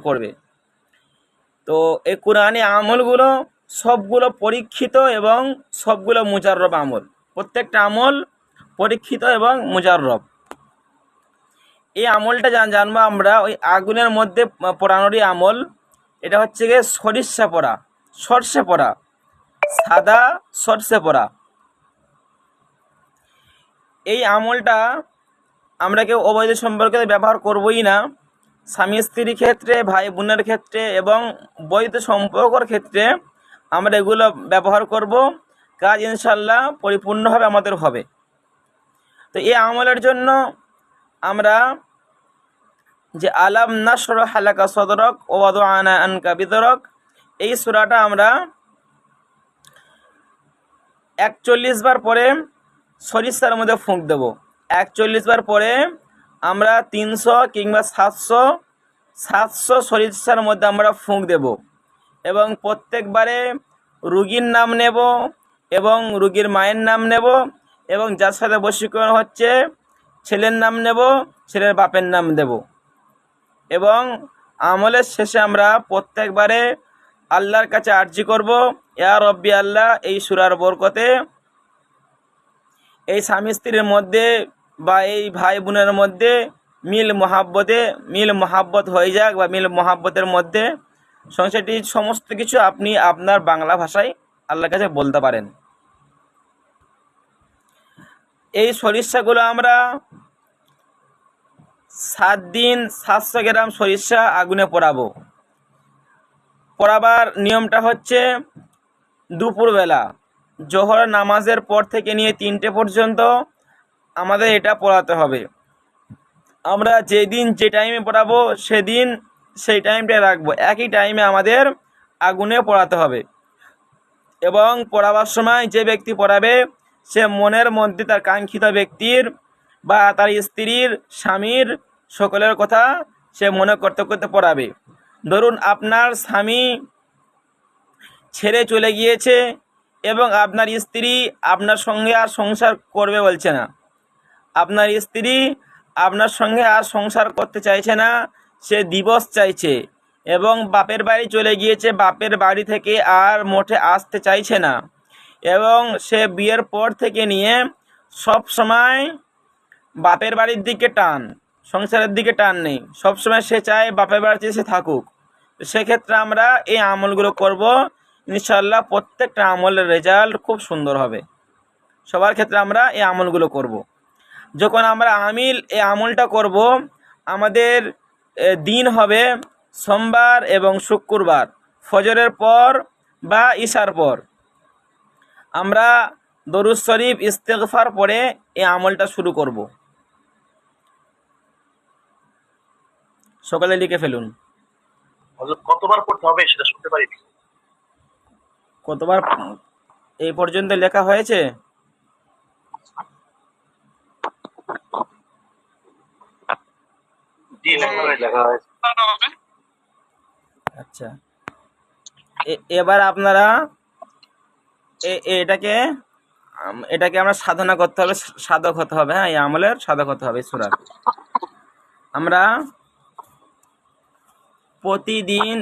করবে। তো এই কোরআনী আমলগুলো সবগুলো পরীক্ষিত এবং সবগুলো মুজাররব আমল, প্রত্যেকটা আমল পরীক্ষিত এবং মুজাররব। এই আমলটা জানবো আমরা ওই আগুনের মধ্যে পোড়ানোরই আমল। এটা হচ্ছে গিয়ে সরিষা পোড়া, সর্ষে পোড়া, সাদা সর্ষে পোড়া। এই আমলটা আমরা কেউ অবৈধ সম্পর্কে ব্যবহার করবই না। স্বামী স্ত্রীর ক্ষেত্রে, ভাই বোনের ক্ষেত্রে এবং বৈধ সম্পর্কর ক্ষেত্রে আমরা এগুলো ব্যবহার করব। কাজ ইনশাল্লাহ পরিপূর্ণভাবে আমাদের হবে। তো এই আমলের জন্য আমরা যে আলাম নাশরাহ লাকা সদরক ওয়া ওয়াদানা আনকা বিদরক, এই সূরাটা আমরা 41 বার পরে সরিষার মধ্যে ফুঁক দেব। 41 বার পরে আমরা 300 কিংবা 700 সরিষার মধ্যে আমরা ফুঁক দেব এবং প্রত্যেকবারে রুগীর নাম নেব এবং রুগীর মায়ের নাম নেব এবং যার সাথে বশীকরণ হচ্ছে ছেলের নাম নেব, ছেলের বাপের নাম দেব। এবং আমলের শেষে আমরা প্রত্যেকবারে আল্লাহর কাছে আরজি করব, ইয়া রব্বি আল্লাহ, এই সূরার বরকতে এই স্বামী স্ত্রীর মধ্যে বা এই ভাই বোনের মধ্যে মিল মহাব্বত হয়ে যাক, বা মিল মহাব্বতের মধ্যে সংসারটি সমস্ত কিছু আপনি আপনার বাংলা ভাষায় আল্লাহর কাছে বলতে পারেন। এই সরিষাগুলো আমরা 7 দিন 700 গ্রাম সরিষা আগুনে পোড়াবো। পোড়াবার নিয়মটা হচ্ছে দুপুরবেলা জোহর নামাজের পর থেকে নিয়ে 3টে পর্যন্ত আমাদের এটা পোড়াতে হবে। আমরা যেদিন যে টাইমে পোড়াবো সেদিন সেই টাইমটাই রাখবো, একই টাইমে আমাদের আগুনে পোড়াতে হবে। এবং পোড়াবার সময় যে ব্যক্তি পোড়াবে সে মনের মধ্যে তার কাঙ্ক্ষিত ব্যক্তির বা তার স্ত্রীর, স্বামীর, সকলের কথা সে মনে করতে করতে পোড়াবে। ধরুন আপনার স্বামী ছেড়ে চলে গিয়েছে এবং আপনার স্ত্রী আপনার সঙ্গে আর সংসার করবে বলছে না, আপনার স্ত্রী আপনার সঙ্গে আর সংসার করতে চাইছে না, সে ডিভোর্স চাইছে এবং বাপের বাড়ি চলে গিয়েছে, বাপের বাড়ি থেকে আর মোটে আসতে চাইছে না এবং সে বিয়ের পর থেকে নিয়ে সব সময় বাপের বাড়ির দিকে টান, সংসারের দিকে টান নেই, সব সময় সে চায় বাপের বাড়িতে সে থাকুক। সেক্ষেত্রে আমরা এই আমলগুলো করব, ইনশাআল্লাহ প্রত্যেকটা আমলের রেজাল্ট খুব সুন্দর হবে। সবার ক্ষেত্রে আমরা এই আমলগুলো করব। যখন আমরা এই আমলটা করব, আমাদের দিন হবে সোমবার এবং শুক্রবার, ফজরের পর বা ইশার পর। আমরা দরুদ শরীফ ইস্তেগফার পড়ে এই আমলটা শুরু করব। সকালে লিখে ফেলুন। কতবার পড়তে হবে সেটা শুনতে পারি? কতবার এই পর্যন্ত লেখা হয়েছে? আচ্ছা, এবার আপনারা এটাকে আমরা সাধনা করতে হবে, সাধক হতে হবে। হ্যাঁ, এই আমলের সাধক হতে হবে। সূরা আমরা প্রতিদিন